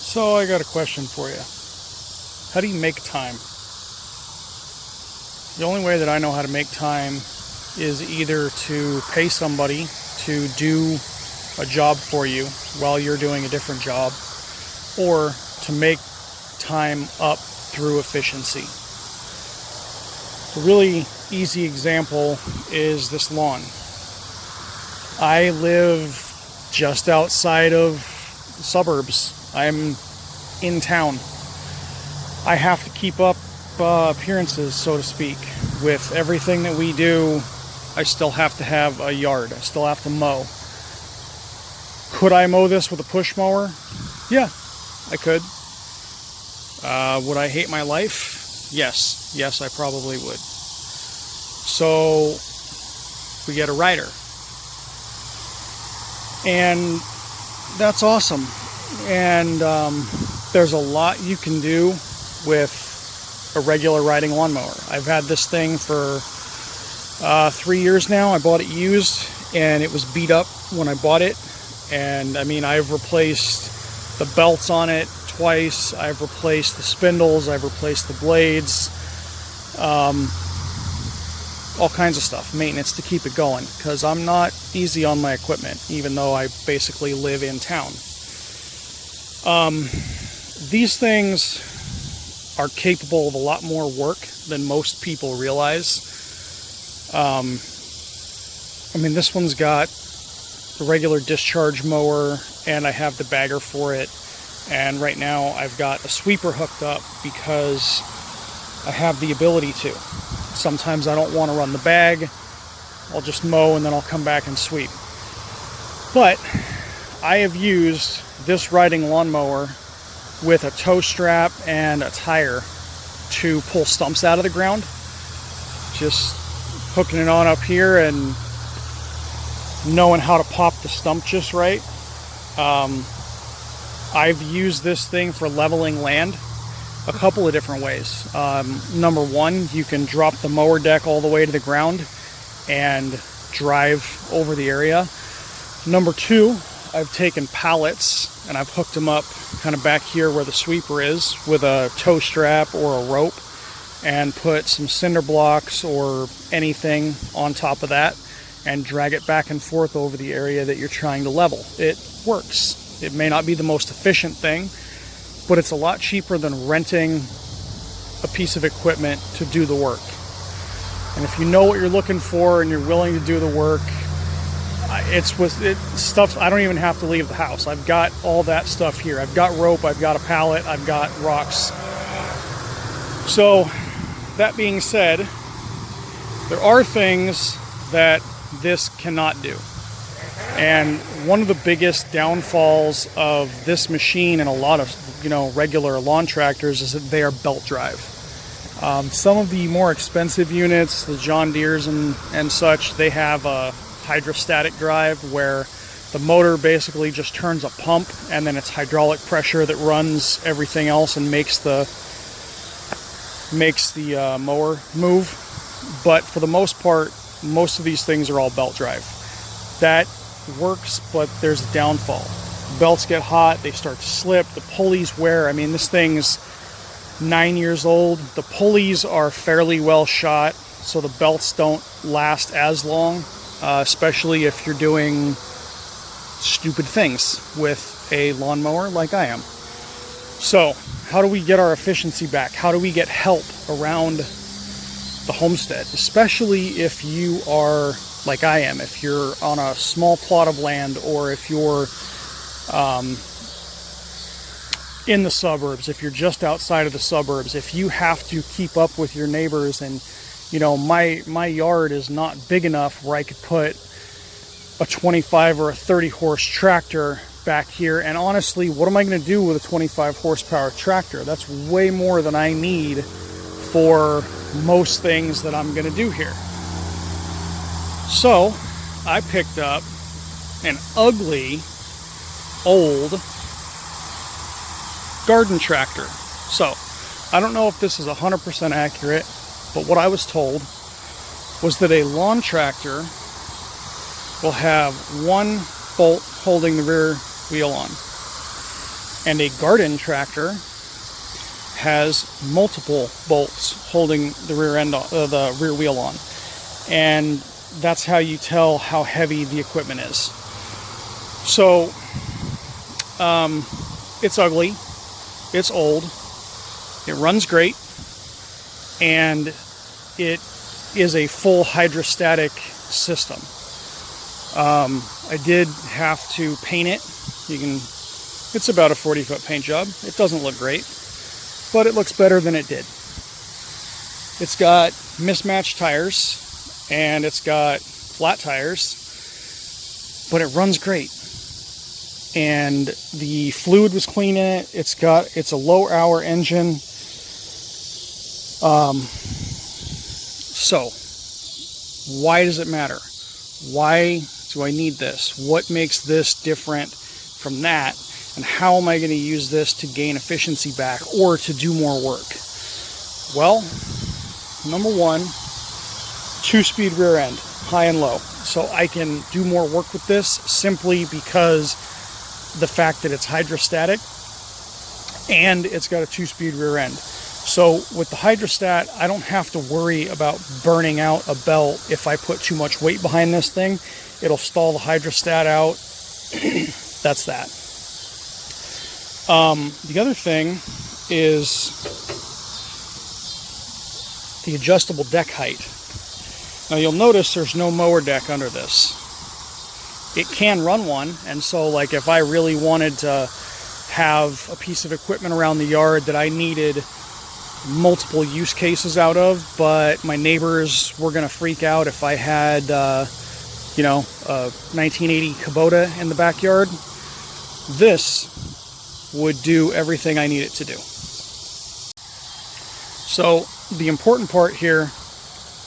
So I got a question for you. How do you make time? The only way that I know how to make time is either to pay somebody to do a job for you while you're doing a different job, or to make time up through efficiency. A really easy example is this lawn. I live just outside of the suburbs. I'm in town. I have to keep up appearances, so to speak. With everything that we do, I still have to have a yard. I still have to mow. Could I mow this with a push mower? Yeah, I could. Would I hate my life? Yes. Yes, I probably would. So we get a rider. And that's awesome. And there's a lot you can do with a regular riding lawnmower. I've had this thing for 3 years now. I bought it used, and it was beat up when I bought it. And I mean, I've replaced the belts on it twice. I've replaced the spindles. I've replaced the blades. All kinds of stuff, maintenance to keep it going, because I'm not easy on my equipment, even though I basically live in town. These things are capable of a lot more work than most people realize. I mean, this one's got the regular discharge mower, and I have the bagger for it. And right now I've got a sweeper hooked up because I have the ability to. Sometimes I don't want to run the bag. I'll just mow and then I'll come back and sweep. But I have used this riding lawnmower with a tow strap and a tire to pull stumps out of the ground. Just hooking it on up here and knowing how to pop the stump just right. I've used this thing for leveling land a couple of different ways. Number one, you can drop the mower deck all the way to the ground and drive over the area. Number two, I've taken pallets and I've hooked them up kind of back here where the sweeper is with a tow strap or a rope, and put some cinder blocks or anything on top of that and drag it back and forth over the area that you're trying to level. It works. It may not be the most efficient thing, but it's a lot cheaper than renting a piece of equipment to do the work. And if you know what you're looking for and you're willing to do the work, it's with it stuff. I don't even have to leave the house. I've got all that stuff here. I've got rope, I've got a pallet, I've got rocks. So that being said, there are things that this cannot do. And one of the biggest downfalls of this machine and a lot of, regular lawn tractors is that they are belt drive. Some of the more expensive units, the John Deeres and such, they have a hydrostatic drive where the motor basically just turns a pump, and then it's hydraulic pressure that runs everything else and makes the mower move. But for the most part, most of these things are all belt drive. That works, but there's a downfall. Belts get hot, they start to slip, the pulleys wear. I mean, this thing's 9 years old. The pulleys are fairly well shot, so the belts don't last as long, especially if you're doing stupid things with a lawnmower like I am. So, how do we get our efficiency back? How do we get help around the homestead, especially if you are like I am, if you're on a small plot of land, or if you're in the suburbs, if you're just outside of the suburbs, if you have to keep up with your neighbors, and my yard is not big enough where I could put a 25 or a 30 horse tractor back here. And honestly, what am I going to do with a 25 horsepower tractor? That's way more than I need for most things that I'm going to do here. So I picked up an ugly old garden tractor. So I don't know if this is 100% accurate, but what I was told was that a lawn tractor will have one bolt holding the rear wheel on, And a garden tractor has multiple bolts holding the rear end, the rear wheel on, and that's how you tell how heavy the equipment is. So it's ugly, it's old, it runs great, and it is a full hydrostatic system. I did have to paint it. It's about a 40-foot paint job. It doesn't look great, but it looks better than it did. It's got mismatched tires and it's got flat tires, but it runs great. And the fluid was clean in it. It's a low hour engine. So why does it matter? Why do I need this? What makes this different from that? And how am I going to use this to gain efficiency back or to do more work? Well, number one, 2-speed rear end, high and low. So I can do more work with this simply because the fact that it's hydrostatic and it's got a 2-speed rear end. So with the hydrostat, I don't have to worry about burning out a belt if I put too much weight behind this thing. It'll stall the hydrostat out. That's that. The other thing is the adjustable deck height. Now you'll notice there's no mower deck under this. It can run one, and so like if I really wanted to have a piece of equipment around the yard that I needed multiple use cases out of, but my neighbors were going to freak out if I had, a 1980 Kubota in the backyard, this would do everything I need it to do. So the important part here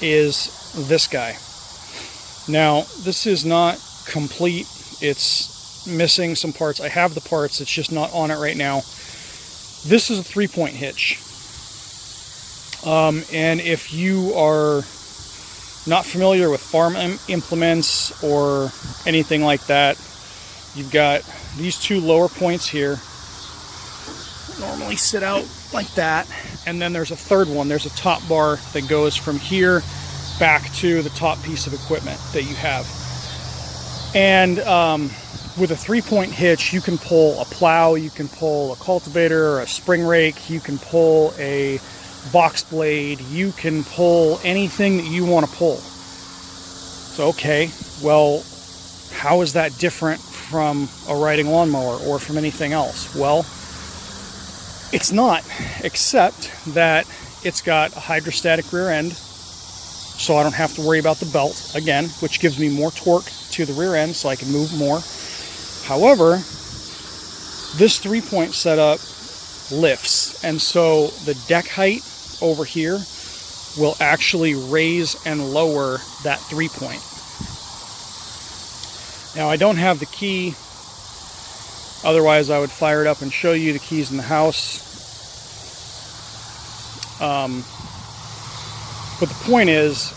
is this guy. Now, this is not complete. It's missing some parts. I have the parts, it's just not on it right now. This is a 3-point hitch. And if you are not familiar with farm implements or anything like that, you've got these two lower points here. Normally sit out like that, and then there's a third one. There's a top bar that goes from here back to the top piece of equipment that you have. And with a 3-point hitch, you can pull a plow, you can pull a cultivator or a spring rake, you can pull a box blade, you can pull anything that you want to pull. So okay, well, how is that different from a riding lawnmower or from anything else? Well, it's not, except that it's got a hydrostatic rear end, so I don't have to worry about the belt again, which gives me more torque to the rear end so I can move more. However, this 3-point setup lifts, and so the deck height over here will actually raise and lower that 3-point. Now, I don't have the key, otherwise I would fire it up and show you the keys in the house. But the point is,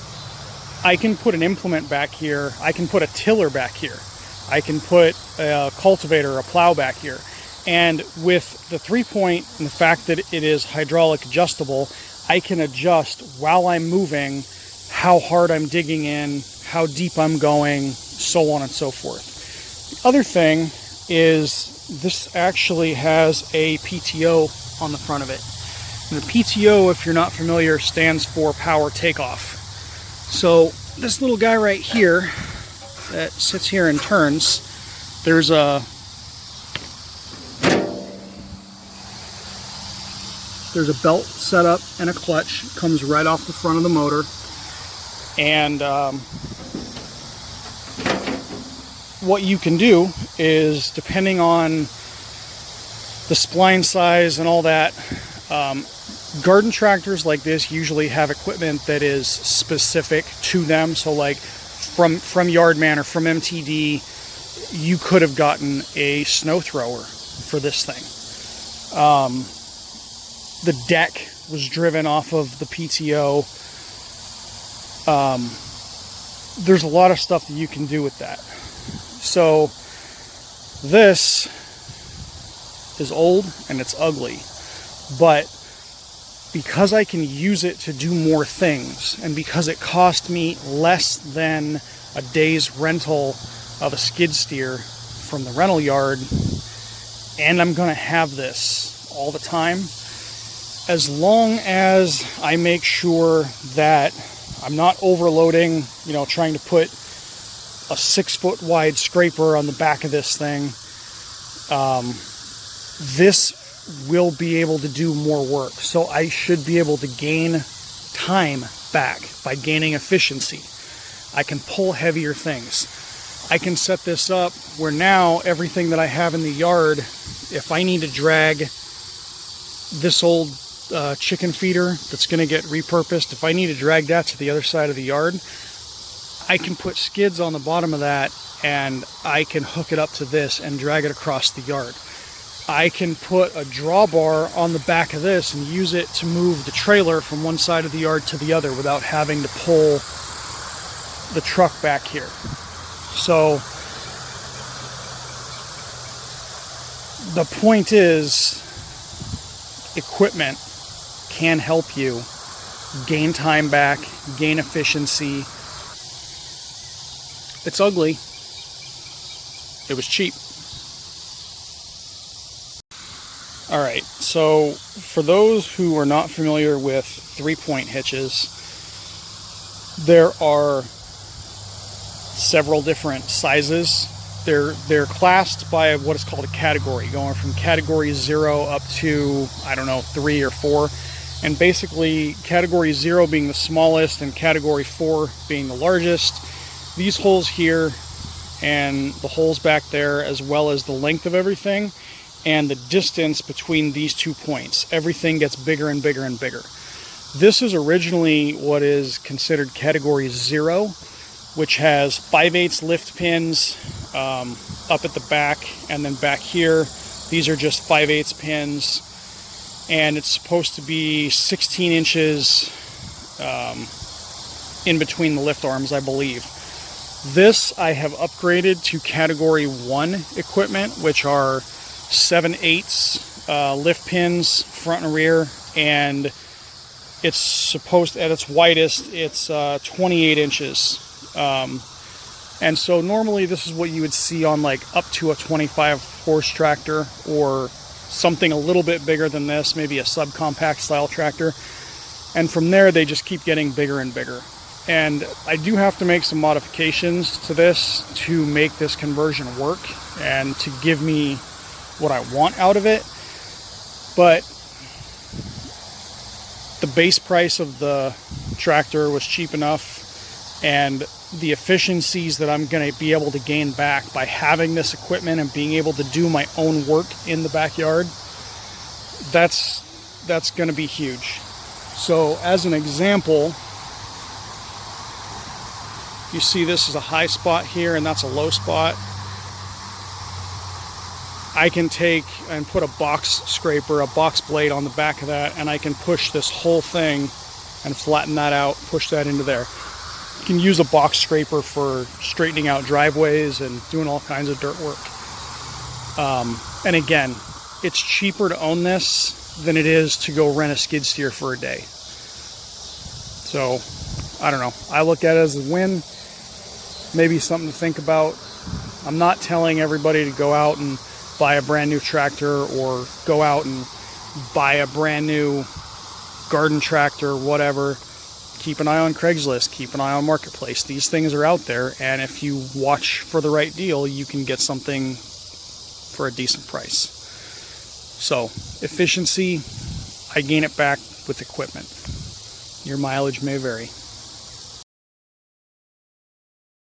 I can put an implement back here, I can put a tiller back here, I can put a cultivator, a plow back here. And with the 3-point and the fact that it is hydraulic adjustable, I can adjust while I'm moving how hard I'm digging in, how deep I'm going, so on and so forth. The other thing is this actually has a PTO on the front of it. And the PTO, if you're not familiar, stands for power takeoff. So this little guy right here that sits here and turns, there's a belt set up and a clutch. It comes right off the front of the motor. And what you can do is, depending on the spline size and all that, garden tractors like this usually have equipment that is specific to them. So like from Yardman or from MTD, you could have gotten a snow thrower for this thing. The deck was driven off of the PTO. There's a lot of stuff that you can do with that. So this is old and it's ugly. But because I can use it to do more things, and because it cost me less than a day's rental of a skid steer from the rental yard, and I'm going to have this all the time, as long as I make sure that I'm not overloading, trying to put a 6-foot wide scraper on the back of this thing, this will be able to do more work. So I should be able to gain time back by gaining efficiency. I can pull heavier things. I can set this up where now everything that I have in the yard, if I need to drag this old chicken feeder that's going to get repurposed, if I need to drag that to the other side of the yard, I can put skids on the bottom of that and I can hook it up to this and drag it across the yard. I can put a drawbar on the back of this and use it to move the trailer from one side of the yard to the other without having to pull the truck back here. So the point is, equipment can help you gain time back, gain efficiency. It's ugly. It was cheap. All right, so for those who are not familiar with 3-point hitches, there are several different sizes. They're classed by what is called a category, going from category 0 up to, 3 or 4. And basically, category 0 being the smallest and category 4 being the largest. These holes here and the holes back there, as well as the length of everything, and the distance between these 2 points. Everything gets bigger and bigger and bigger. This is originally what is considered category 0, which has 5/8 lift pins up at the back, and then back here, these are just 5/8 pins, and it's supposed to be 16 inches in between the lift arms, I believe. This I have upgraded to category 1 equipment, which are 7/8 lift pins front and rear, and it's supposed, at its widest, it's 28 inches. And so normally this is what you would see on like up to a 25 horse tractor, or something a little bit bigger than this, maybe a subcompact style tractor. And from there they just keep getting bigger and bigger. And I do have to make some modifications to this to make this conversion work and to give me what I want out of it. But the base price of the tractor was cheap enough, and the efficiencies that I'm going to be able to gain back by having this equipment and being able to do my own work in the backyard, that's going to be huge. So as an example, you see this is a high spot here and that's a low spot. I can take and put a box scraper, a box blade on the back of that, and I can push this whole thing and flatten that out, push that into there. You can use a box scraper for straightening out driveways and doing all kinds of dirt work. And again, it's cheaper to own this than it is to go rent a skid steer for a day. So, I don't know. I look at it as a win. Maybe something to think about. I'm not telling everybody to go out and buy a brand new tractor or go out and buy a brand new garden tractor, whatever. Keep an eye on Craigslist, keep an eye on Marketplace. These things are out there, and if you watch for the right deal, you can get something for a decent price. So, efficiency, I gain it back with equipment. Your mileage may vary.